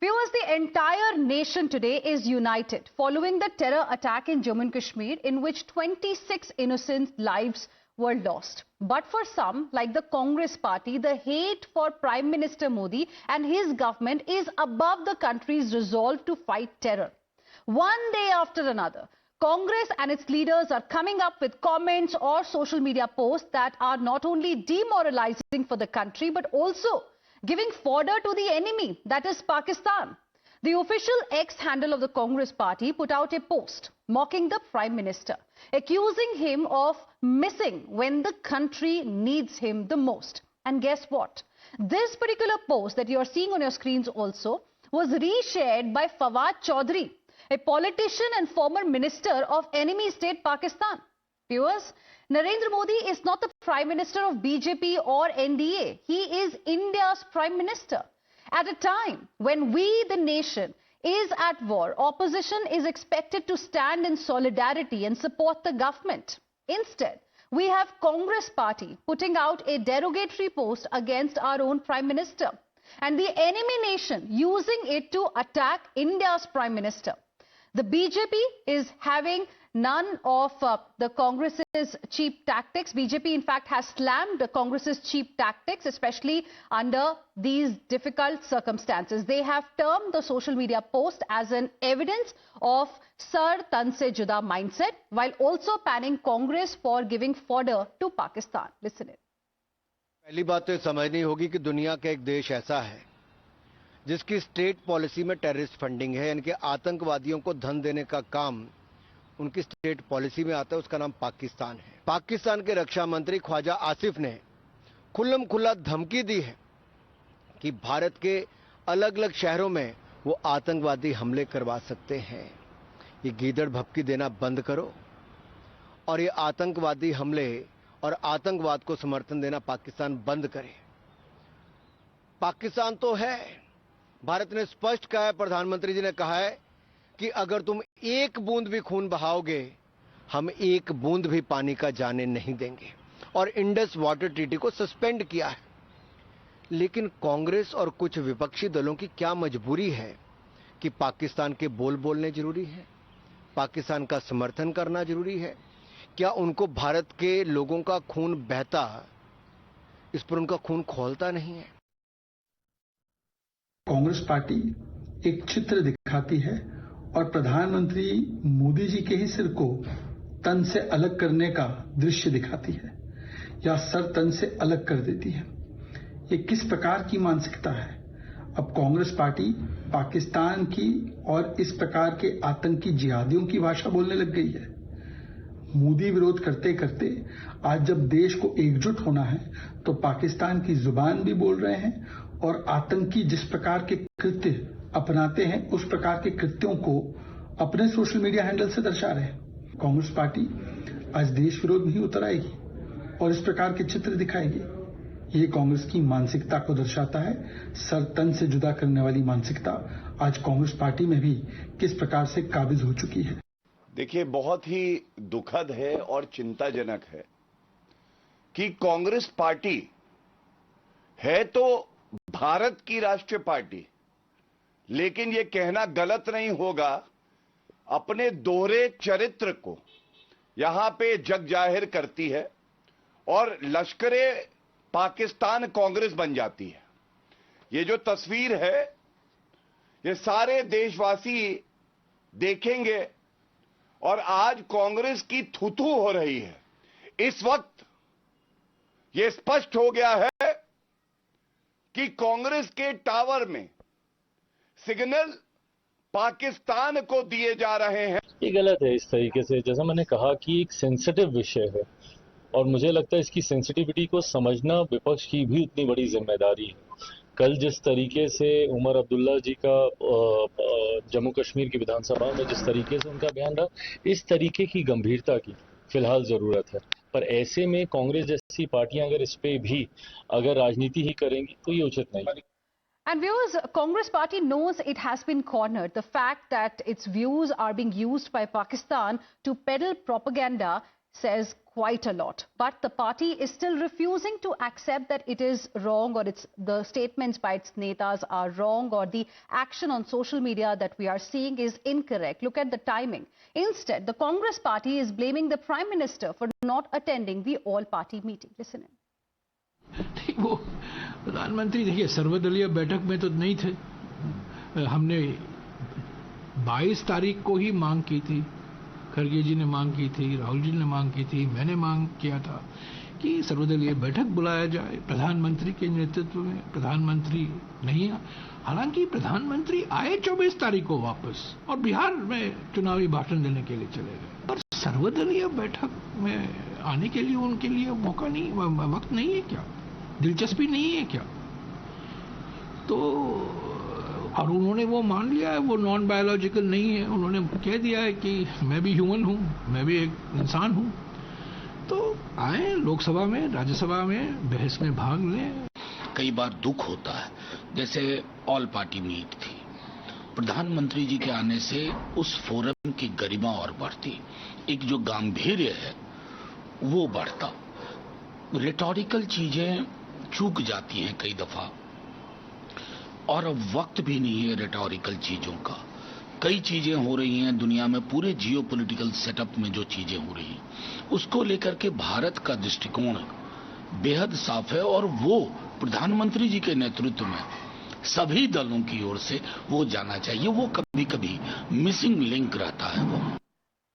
Viewers, the entire nation today is united following the terror attack in Jammu and Kashmir, in which 26 innocent lives were lost. But for some, like the Congress party, the hate for Prime Minister Modi and his government is above the country's resolve to fight terror. One day after another, Congress and its leaders are coming up with comments or social media posts that are not only demoralizing for the country, but also giving fodder to the enemy, that is Pakistan. The official X handle of the Congress party put out a post mocking the Prime Minister, accusing him of missing when the country needs him the most. And guess what? This particular post that you are seeing on your screens also was reshared by Fawad Chaudhry, a politician and former minister of enemy state Pakistan. Viewers, Narendra Modi is not the Prime Minister of BJP or NDA. He is India's Prime Minister. At a time when we, the nation, is at war, opposition is expected to stand in solidarity and support the government. Instead, we have Congress party putting out a derogatory post against our own Prime Minister, and the enemy nation using it to attack India's Prime Minister. The BJP is having none of the Congress's cheap tactics. BJP, in fact, has slammed the Congress's cheap tactics, especially under these difficult circumstances. They have termed the social media post as an evidence of Sar Tan Se Juda mindset, while also panning Congress for giving fodder to Pakistan. Listen in. पहली बात तो ये समझनी होगी कि दुनिया का एक देश ऐसा है जिसकी स्टेट पॉलिसी में टेररिस्ट फंडिंग है, यानी कि आतंकवादियों को धन देने का काम उनकी स्टेट पॉलिसी में आता है। उसका नाम पाकिस्तान है। पाकिस्तान के रक्षा मंत्री ख्वाजा आसिफ ने खुल्लम खुल्ला धमकी दी है कि भारत के अलग अलग शहरों में वो आतंकवादी हमले करवा सकते हैं। ये गीदड़ भभकी देना बंद करो और ये आतंकवादी हमले और आतंकवाद को समर्थन देना पाकिस्तान बंद करे। पाकिस्तान तो है, भारत ने स्पष्ट कहा है, प्रधानमंत्री जी ने कहा है कि अगर तुम एक बूंद भी खून बहाओगे, हम एक बूंद भी पानी का जाने नहीं देंगे, और इंडस वाटर ट्रीटी को सस्पेंड किया है। लेकिन कांग्रेस और कुछ विपक्षी दलों की क्या मजबूरी है कि पाकिस्तान के बोल बोलने जरूरी है, पाकिस्तान का समर्थन करना जरूरी है? क्या उनको भारत के लोगों का खून बहता, इस पर उनका खून खौलता नहीं है? कांग्रेस पार्टी एक चित्र दिखाती है और प्रधानमंत्री मोदी जी के ही सिर को तन से अलग करने का दृश्य दिखाती है या सर तन से अलग कर देती है। ये किस प्रकार की मानसिकता है? अब कांग्रेस पार्टी पाकिस्तान की और इस प्रकार के आतंकी जिहादियों की भाषा बोलने लग गई है। मोदी विरोध करते करते आज जब देश को एकजुट होना है तो पाकिस्तान की जुबान भी बोल रहे हैं और आतंकी जिस प्रकार के कृत्य अपनाते हैं उस प्रकार के कृत्यों को अपने सोशल मीडिया हैंडल से दर्शा रहे हैं। कांग्रेस पार्टी आज देश विरोध में ही उतर आएगी और इस प्रकार के चित्र दिखाएगी। ये कांग्रेस की मानसिकता को दर्शाता है। सर तन से जुदा करने वाली मानसिकता आज कांग्रेस पार्टी में भी किस प्रकार से काबिज हो चुकी है। देखिए, बहुत ही दुखद है और चिंताजनक है कि कांग्रेस पार्टी है तो भारत की राष्ट्रीय पार्टी, लेकिन यह कहना गलत नहीं होगा, अपने दोहरे चरित्र को यहां पे जग जाहिर करती है और लश्करे पाकिस्तान कांग्रेस बन जाती है। ये जो तस्वीर है ये सारे देशवासी देखेंगे और आज कांग्रेस की थूथू हो रही है। इस वक्त यह स्पष्ट हो गया है कि कांग्रेस के टावर में सिग्नल पाकिस्तान को दिए जा रहे हैं। ये गलत है। इस तरीके से, जैसा मैंने कहा कि एक सेंसिटिव विषय है और मुझे लगता है इसकी सेंसिटिविटी को समझना विपक्ष की भी उतनी बड़ी जिम्मेदारी है। कल जिस तरीके से उमर अब्दुल्ला जी का जम्मू कश्मीर की विधानसभा में जिस तरीके से उनका बयान रहा, इस तरीके की गंभीरता की फिलहाल जरूरत है। पर ऐसे में कांग्रेस जैसी पार्टियां अगर इस पे भी अगर राजनीति ही करेंगी तो ये उचित नहीं। And viewers, Congress party knows it has been cornered. The fact that its views are being used by Pakistan to peddle propaganda says quite a lot. But the party is still refusing to accept that it is wrong, or the statements by its netas are wrong, or the action on social media that we are seeing is incorrect. Look at the timing. Instead, the Congress party is blaming the Prime Minister for not attending the all-party meeting. Listen in. वो प्रधानमंत्री देखिए सर्वदलीय बैठक में तो नहीं थे. हमने 22 तारीख को ही मांग की थी. खड़गे जी ने मांग की थी, राहुल जी ने मांग की थी, मैंने मांग किया था कि सर्वदलीय बैठक बुलाया जाए प्रधानमंत्री के नेतृत्व में. प्रधानमंत्री नहीं, हालांकि प्रधानमंत्री आए 24 तारीख को वापस और बिहार में चुनावी भाषण देने के लिए चले गए. पर सर्वदलीय बैठक में आने के लिए उनके लिए मौका नहीं, वक्त नहीं है क्या? दिलचस्पी नहीं है क्या? तो और उन्होंने वो मान लिया है वो नॉन बायोलॉजिकल नहीं है. उन्होंने कह दिया है कि मैं भी ह्यूमन हूं, मैं भी एक इंसान हूं. तो आए लोकसभा में, राज्यसभा में बहस में भाग लें. कई बार दुख होता है, जैसे ऑल पार्टी मीट थी, प्रधानमंत्री जी के आने से उस फोरम की गरिमा और बढ़ती, एक जो गांभीर्य है वो बढ़ता. रिटोरिकल चीजें चूक जाती हैं कई दफा, और अब वक्त भी नहीं है रिटोरिकल चीजों का. कई चीजें हो रही हैं दुनिया में, पूरे जियोपॉलिटिकल सेटअप में जो चीजें हो रही हैं उसको लेकर के भारत का दृष्टिकोण बेहद साफ है, और वो प्रधानमंत्री जी के नेतृत्व में सभी दलों की ओर से वो जाना चाहिए. वो कभी कभी मिसिंग लिंक रहता है वो.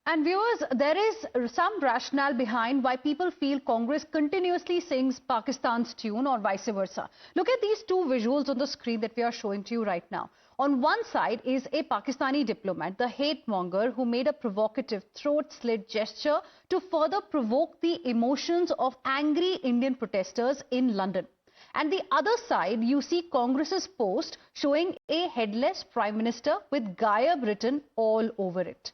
And viewers, there is some rationale behind why people feel Congress continuously sings Pakistan's tune or vice versa. Look at these two visuals on the screen that we are showing to you right now. On one side is a Pakistani diplomat, the hate monger, who made a provocative throat-slit gesture to further provoke the emotions of angry Indian protesters in London. And the other side, you see Congress's post showing a headless Prime Minister with Gayab written all over it.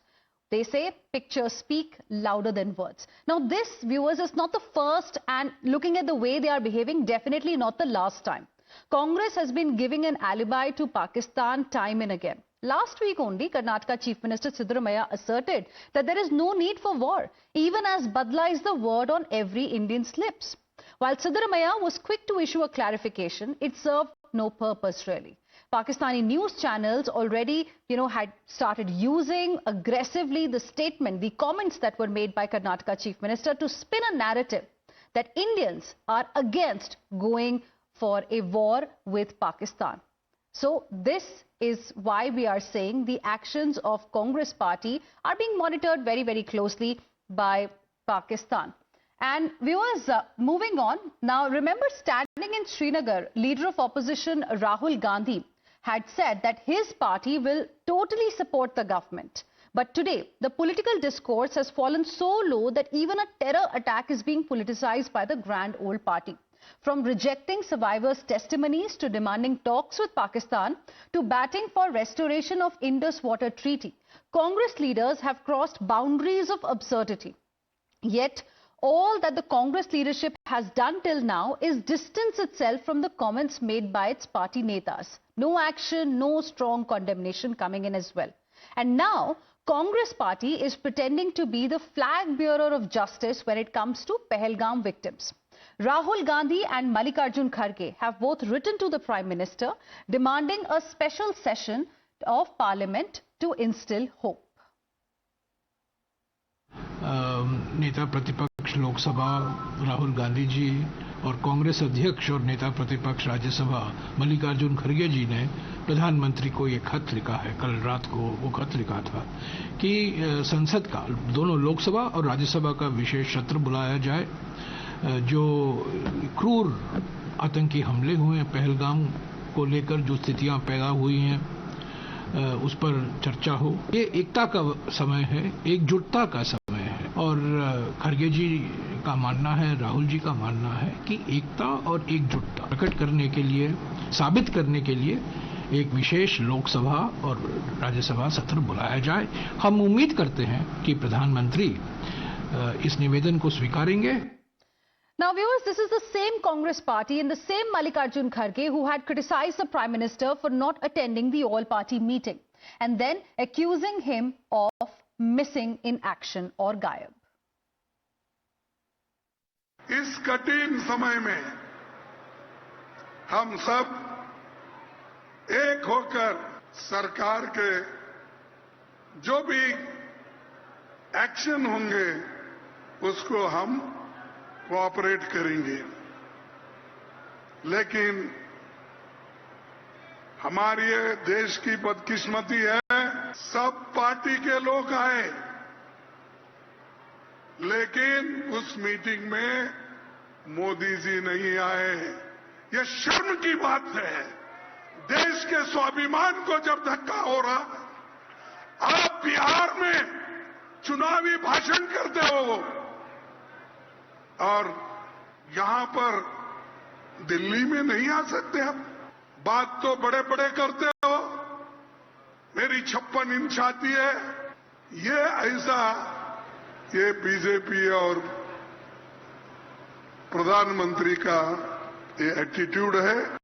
They say pictures speak louder than words. Now this, viewers, is not the first, and looking at the way they are behaving, definitely not the last time. Congress has been giving an alibi to Pakistan time and again. Last week only, Karnataka Chief Minister Siddaramaiah asserted that there is no need for war, even as Badla is the word on every Indian's lips. While Siddaramaiah was quick to issue a clarification, it served no purpose really. Pakistani news channels already, had started using aggressively the statement, the comments that were made by Karnataka Chief Minister to spin a narrative that Indians are against going for a war with Pakistan. So this is why we are saying the actions of Congress party are being monitored very, very closely by Pakistan. And viewers, moving on, now remember standing in Srinagar, leader of opposition Rahul Gandhi had said that his party will totally support the government. But today, the political discourse has fallen so low that even a terror attack is being politicized by the grand old party. From rejecting survivors' testimonies to demanding talks with Pakistan to batting for restoration of Indus Water Treaty, Congress leaders have crossed boundaries of absurdity. Yet, all that the Congress leadership has done till now is distance itself from the comments made by its party netas. No action, no strong condemnation coming in as well. And now, Congress party is pretending to be the flag bearer of justice when it comes to Pahalgam victims. Rahul Gandhi and Mallikarjun Kharge have both written to the Prime Minister demanding a special session of Parliament to instill hope. नेता प्रतिपक्ष लोकसभा राहुल गांधी जी और कांग्रेस अध्यक्ष और नेता प्रतिपक्ष राज्यसभा मल्लिकार्जुन खड़गे जी ने प्रधानमंत्री को ये खत लिखा है. कल रात को वो खत लिखा था कि संसद का, दोनों लोकसभा और राज्यसभा का विशेष सत्र बुलाया जाए. जो क्रूर आतंकी हमले हुए हैं पहलगाम को लेकर, जो स्थितियां पैदा हुई हैं, उस पर चर्चा हो. ये एकता का समय है, एकजुटता का समय है. और खड़गे जी का मानना है, राहुल जी का मानना है कि एकता और एकजुटता प्रकट करने के लिए, साबित करने के लिए एक विशेष लोकसभा और राज्यसभा सत्र बुलाया जाए. हम उम्मीद करते हैं कि प्रधानमंत्री इस निवेदन को स्वीकारेंगे. Now viewers, this is the same Congress party and the same Mallikarjun Kharge who had criticized the Prime Minister for not attending the all-party meeting and then accusing him of missing in action or gayab. इस कठिन समय में हम सब एक होकर सरकार के जो भी एक्शन होंगे उसको हम कोऑपरेट करेंगे। लेकिन हमारी ये देश की बदकिस्मती है, सब पार्टी के लोग आए, लेकिन उस मीटिंग में मोदी जी नहीं आए। ये शर्म की बात है। देश के स्वाभिमान को जब धक्का हो रहा, आप बिहार में चुनावी भाषण करते हो और यहां पर दिल्ली में नहीं आ सकते आप। बात तो बड़े बड़े करते हो, मेरी 56 इंच आती है। ये ऐसा ये बीजेपी और प्रधानमंत्री का ये एटीट्यूड है।